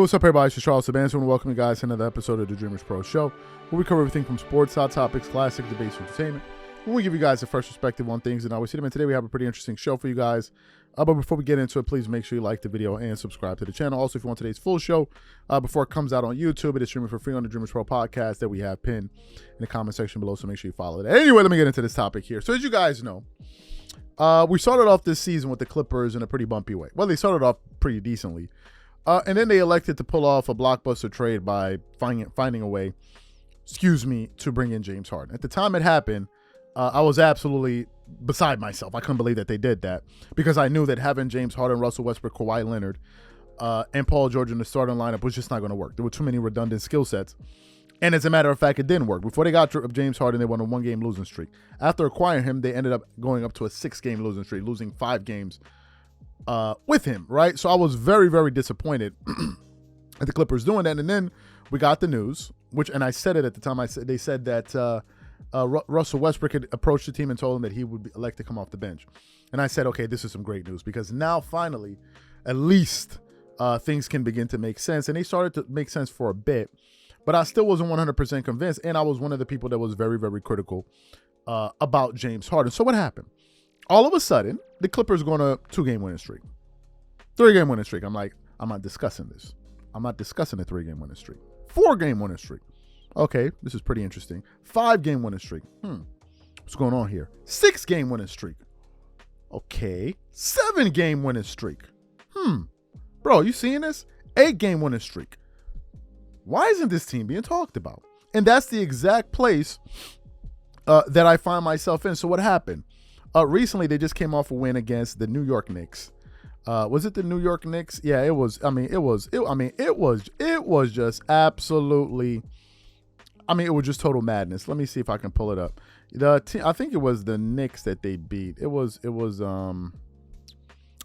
what's up, everybody? It's Charles Sabanson. and welcome you guys to another episode of the Dreamers Pro Show, where we cover everything from sports, hot topics, classic debates, entertainment. When we give you guys a fresh perspective on things, and I always see them. And today we have a pretty interesting show for you guys. But before we get into it, please make sure you like the video and subscribe to the channel. Also, if you want today's full show before it comes out on YouTube, it is streaming for free on the Dreamers Pro podcast that we have pinned in the comment section below. So make sure you follow it. Anyway, let me get into this topic here. So as you guys know, we started off this season with the Clippers in a pretty bumpy way. Well, they started off pretty decently. And then they elected to pull off a blockbuster trade by finding a way, to bring in James Harden. At the time it happened, I was absolutely beside myself. I couldn't believe that they did that because I knew that having James Harden, Russell Westbrook, Kawhi Leonard, and Paul George in the starting lineup was just not going to work. There were too many redundant skill sets. And as a matter of fact, it didn't work. Before they got James Harden, they won a 1-game losing streak. After acquiring him, they ended up going up to a 6-game losing streak, losing 5 games with him, right? So I was very, very disappointed at the Clippers doing that. And then we got the news, and I said it at the time. They said that Russell Westbrook had approached the team and told them that he would elect to come off the bench. And I said, okay, this is some great news because now finally, at least things can begin to make sense. And they started to make sense for a bit, but I still wasn't 100% convinced. And I was one of the people that was very, very critical about James Harden. So what happened? All of a sudden, the Clippers go on a 2-game winning streak, 3-game winning streak. I'm like, I'm not discussing this. I'm not discussing a 3-game winning streak. 4-game winning streak. Okay, this is pretty interesting. 5-game winning streak. What's going on here? 6-game winning streak. Okay. 7-game winning streak. Bro, you seeing this? 8-game winning streak. Why isn't this team being talked about? And that's the exact place that I find myself in. So what happened? Recently, they just came off a win against the New York Knicks. Was it the New York Knicks? Yeah, it was. It was just absolutely. It was just total madness. Let me see if I can pull it up. I think it was the Knicks that they beat. It was. Anyway,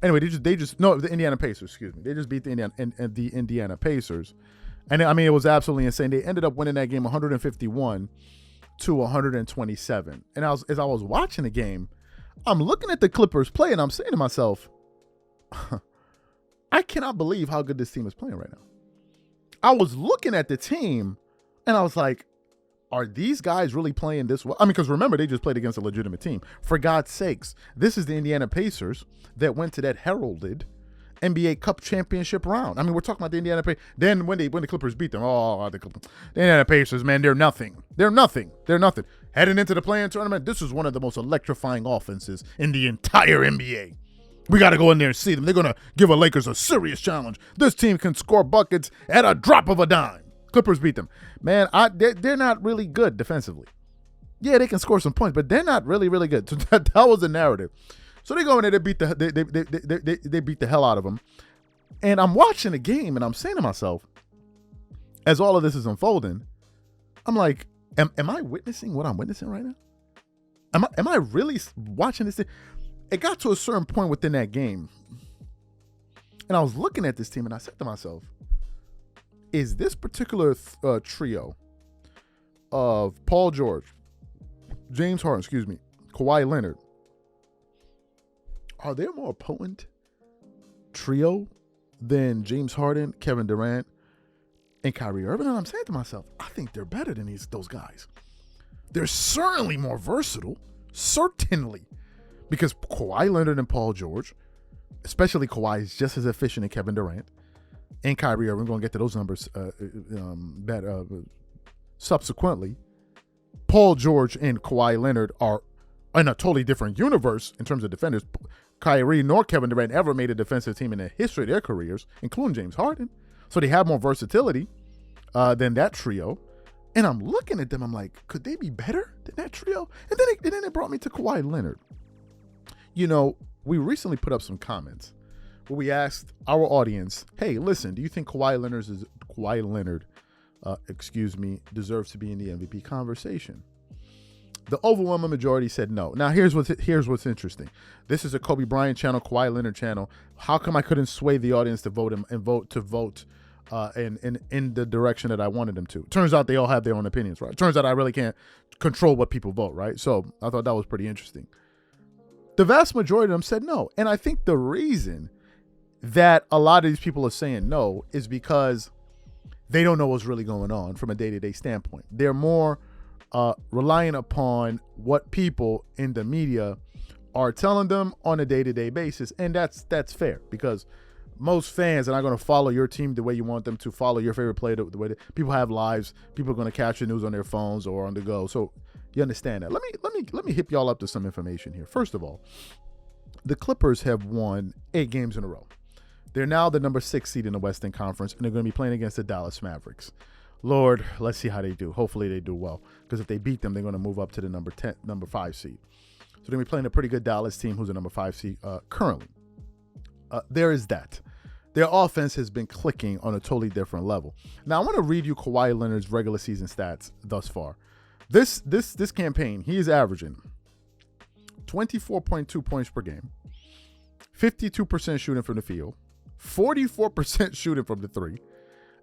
the Indiana Pacers. Excuse me. They just beat the Indiana Pacers, and it was absolutely insane. They ended up winning that game 151-127. And as I was watching the game, I'm looking at the Clippers play, and I'm saying to myself, I cannot believe how good this team is playing right now. I was looking at the team, and I was like, are these guys really playing this well? Because remember, they just played against a legitimate team. For God's sakes, this is the Indiana Pacers that went to that heralded NBA Cup championship round. We're talking about the Indiana Pacers. Then when the Clippers beat them, the Indiana Pacers, man, they're nothing. They're nothing. Heading into the play-in tournament, this is one of the most electrifying offenses in the entire NBA. We got to go in there and see them. They're going to give the Lakers a serious challenge. This team can score buckets at a drop of a dime. Clippers beat them. Man, they're not really good defensively. Yeah, they can score some points, but they're not really, really good. So that was the narrative. So they go in there, they beat the hell out of them. And I'm watching the game, and I'm saying to myself, as all of this is unfolding, I'm like, am I witnessing what I'm witnessing right now? Am I really watching this thing? It got to a certain point within that game, and I was looking at this team, and I said to myself, is this particular trio of Paul George, James Harden, Kawhi Leonard, are they a more potent trio than James Harden, Kevin Durant, and Kyrie Irving? And I'm saying to myself, I think they're better than those guys. They're certainly more versatile, certainly, because Kawhi Leonard and Paul George, especially Kawhi, is just as efficient as Kevin Durant and Kyrie Irving. We're going to get to those numbers subsequently. Paul George and Kawhi Leonard are in a totally different universe in terms of defenders. Kyrie nor Kevin Durant ever made a defensive team in the history of their careers, including James Harden. So they have more versatility than that trio. And I'm looking at them, I'm like, could they be better than that trio? And then it brought me to Kawhi Leonard. We recently put up some comments where we asked our audience, hey, listen, do you think Kawhi Leonard deserves to be in the MVP conversation? The overwhelming majority said no. Now, here's what's interesting. This is a Kobe Bryant channel, Kawhi Leonard channel. How come I couldn't sway the audience to vote in the direction that I wanted them to? Turns out they all have their own opinions, right? Turns out I really can't control what people vote, right? So I thought that was pretty interesting. The vast majority of them said no. And I think the reason that a lot of these people are saying no is because they don't know what's really going on from a day-to-day standpoint. They're more relying upon what people in the media are telling them on a day-to-day basis, and that's fair, because most fans are not going to follow your team the way you want them to follow your favorite player. The way that people have lives, people are going to catch the news on their phones or on the go. So you understand that. Let me hip y'all up to some information here. First of all, the Clippers have won 8 games in a row. They're now the number 6 seed in the Western Conference, and they're going to be playing against the Dallas Mavericks. Lord, let's see how they do. Hopefully they do well, because if they beat them, they're going to move up to the number 5 seed. So they're going to be playing a pretty good Dallas team who's the number 5 seed currently. There is that. Their offense has been clicking on a totally different level. Now, I want to read you Kawhi Leonard's regular season stats thus far. This campaign, he is averaging 24.2 points per game, 52% shooting from the field, 44% shooting from the 3,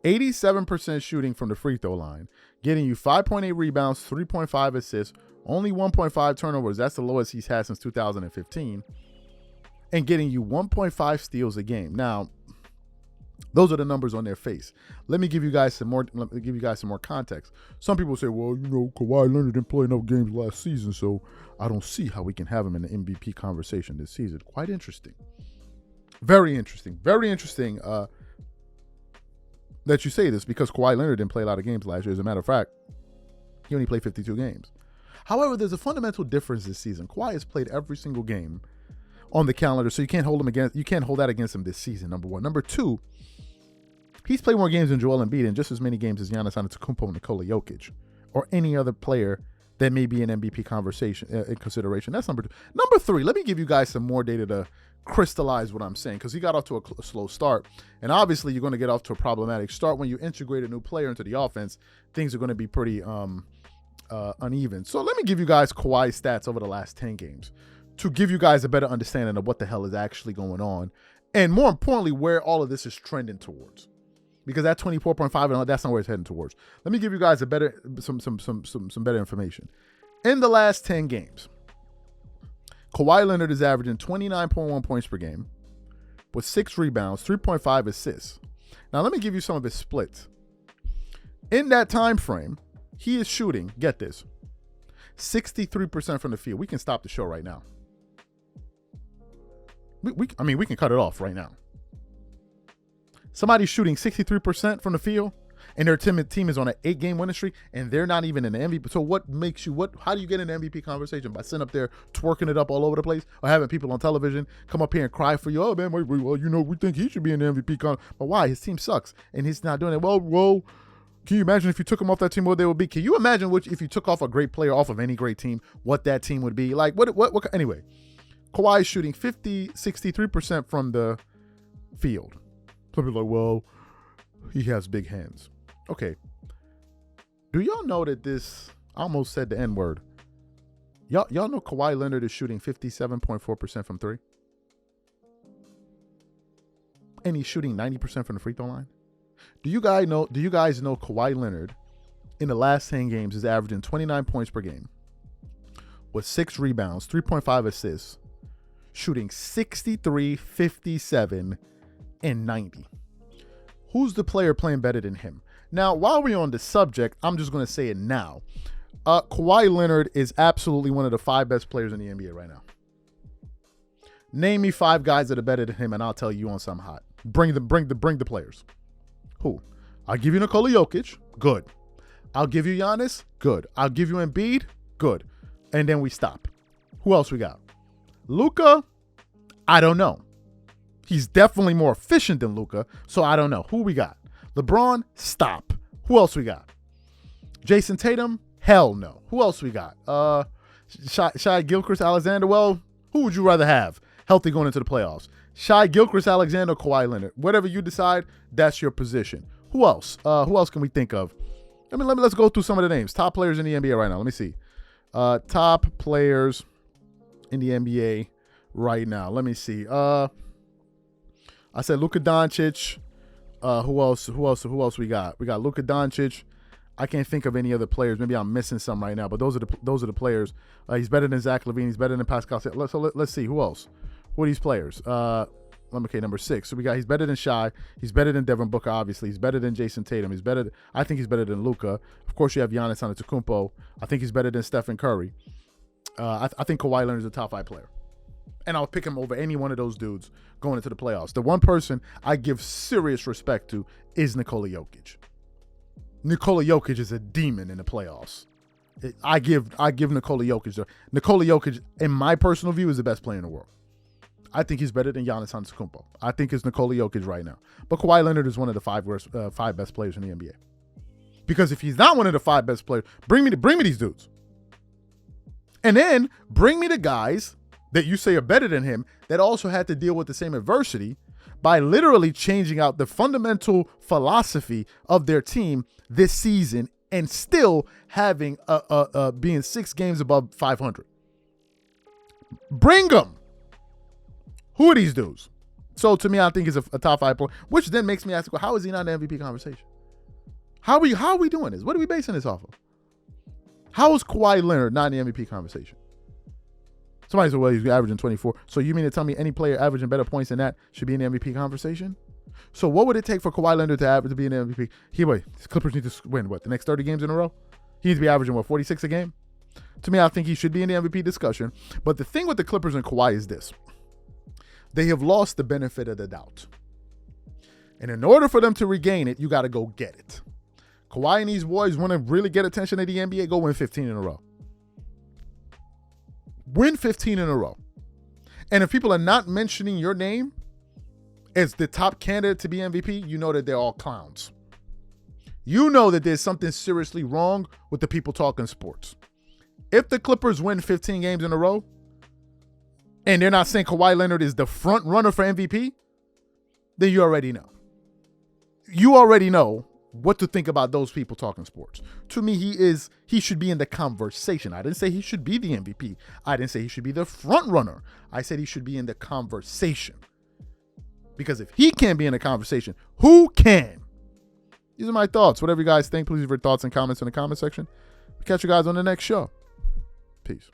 87% shooting from the free throw line, getting you 5.8 rebounds, 3.5 assists, only 1.5 turnovers. That's the lowest he's had since 2015, and getting you 1.5 steals a game. Now, those are the numbers on their face. Let me give you guys some more context. Some people say, well, Kawhi Leonard didn't play enough games last season, so I don't see how we can have him in the MVP conversation this season. Quite interesting. Very interesting. Very interesting that you say this, because Kawhi Leonard didn't play a lot of games last year. As a matter of fact, he only played 52 games. However, there's a fundamental difference this season. Kawhi has played every single game on the calendar, so you can't hold that against him this season, number one. Number two, he's played more games than Joel Embiid and just as many games as Giannis Antetokounmpo and Nikola Jokic, or any other player that may be an MVP conversation in consideration. That's number two. Number three, let me give you guys some more data to crystallize what I'm saying, because he got off to a slow start, and obviously you're going to get off to a problematic start when you integrate a new player into the offense. Things are going to be pretty uneven. So let me give you guys Kawhi's stats over the last 10 games to give you guys a better understanding of what the hell is actually going on, and more importantly, where all of this is trending towards. Because that 24.5, that's not where it's heading towards. Let me give you guys some better information. In the last 10 games, Kawhi Leonard is averaging 29.1 points per game with 6 rebounds, 3.5 assists. Now, let me give you some of his splits. In that time frame, he is shooting, get this, 63% from the field. We can stop the show right now. We can cut it off right now. Somebody's shooting 63% from the field, and their team is on an 8-game winning streak, and they're not even in the MVP. So how do you get in the MVP conversation? By sitting up there twerking it up all over the place, or having people on television come up here and cry for you? Oh, man, we think he should be in the MVP conversation. But why? His team sucks, and he's not doing it. Well, can you imagine if you took him off that team, what they would be? Can you imagine if you took off a great player off of any great team, what that team would be? Like, what anyway, Kawhi is shooting 63% from the field. Some people are like, well, he has big hands. Okay. Do y'all know that I almost said the N-word. Y'all know Kawhi Leonard is shooting 57.4% from 3? And he's shooting 90% from the free throw line? Do you guys know Kawhi Leonard in the last 10 games is averaging 29 points per game with 6 rebounds, 3.5 assists, shooting 63, 57, and 90. Who's the player playing better than him? Now, while we're on the subject, I'm just going to say it now. Kawhi Leonard is absolutely one of the 5 best players in the NBA right now. Name me 5 guys that are better than him, and I'll tell you on something hot. Bring the players. Who? I'll give you Nikola Jokic. Good. I'll give you Giannis. Good. I'll give you Embiid. Good. And then we stop. Who else we got? Luka. I don't know. He's definitely more efficient than Luka, so I don't know. Who we got? LeBron? Stop. Who else we got? Jason Tatum? Hell no. Who else we got? Shai Gilgeous-Alexander? Well, who would you rather have healthy going into the playoffs? Shai Gilgeous-Alexander or Kawhi Leonard? Whatever you decide, that's your position. Who else? Who else can we think of? Let's go through some of the names. Top players in the NBA right now. Let me see. Top players in the NBA right now. Let me see. I said Luka Doncic. Who else we got? We got Luka Doncic. I can't think of any other players. Maybe I'm missing some right now, but those are the players. He's better than Zach LaVine. He's better than Pascal. So let's see who else. Who are these players? number 6. So he's better than Shai. He's better than Devin Booker, obviously. He's better than Jason Tatum. I think he's better than Luka. Of course, you have Giannis Antetokounmpo. I think he's better than Stephen Curry. I think Kawhi Leonard is a top 5 player. And I'll pick him over any one of those dudes going into the playoffs. The one person I give serious respect to is Nikola Jokic. Nikola Jokic is a demon in the playoffs. I give Nikola Jokic. Nikola Jokic, in my personal view, is the best player in the world. I think he's better than Giannis Antetokounmpo. I think it's Nikola Jokic right now. But Kawhi Leonard is one of the 5 best players in the NBA. Because if he's not one of the 5 best players, bring me these dudes. And then bring me the guys that you say are better than him that also had to deal with the same adversity by literally changing out the fundamental philosophy of their team this season and still having being 6 games above 500. Bring them. Who are these dudes? So to me, I think he's a top 5 player, which then makes me ask, well, how is he not in the MVP conversation? How are we doing this? What are we basing this off of? How is Kawhi Leonard not in the MVP conversation? Somebody said, well, he's averaging 24. So you mean to tell me any player averaging better points than that should be in the MVP conversation? So what would it take for Kawhi Leonard to be in the MVP? The Clippers need to win, the next 30 games in a row? He needs to be averaging, 46 a game? To me, I think he should be in the MVP discussion. But the thing with the Clippers and Kawhi is this. They have lost the benefit of the doubt. And in order for them to regain it, you got to go get it. Kawhi and these boys want to really get attention in the NBA, go win 15 in a row. Win 15 in a row. And if people are not mentioning your name as the top candidate to be MVP, you know that they're all clowns. You know that there's something seriously wrong with the people talking sports. If the Clippers win 15 games in a row, and they're not saying Kawhi Leonard is the front runner for MVP, then you already know. You already know what to think about those people talking sports. To me, he should be in the conversation. I didn't say he should be the MVP. I didn't say he should be the front runner. I said he should be in the conversation. Because if he can't be in the conversation, who can? These are my thoughts. Whatever you guys think, please leave your thoughts and comments in the comment section. We'll catch you guys on the next show. Peace.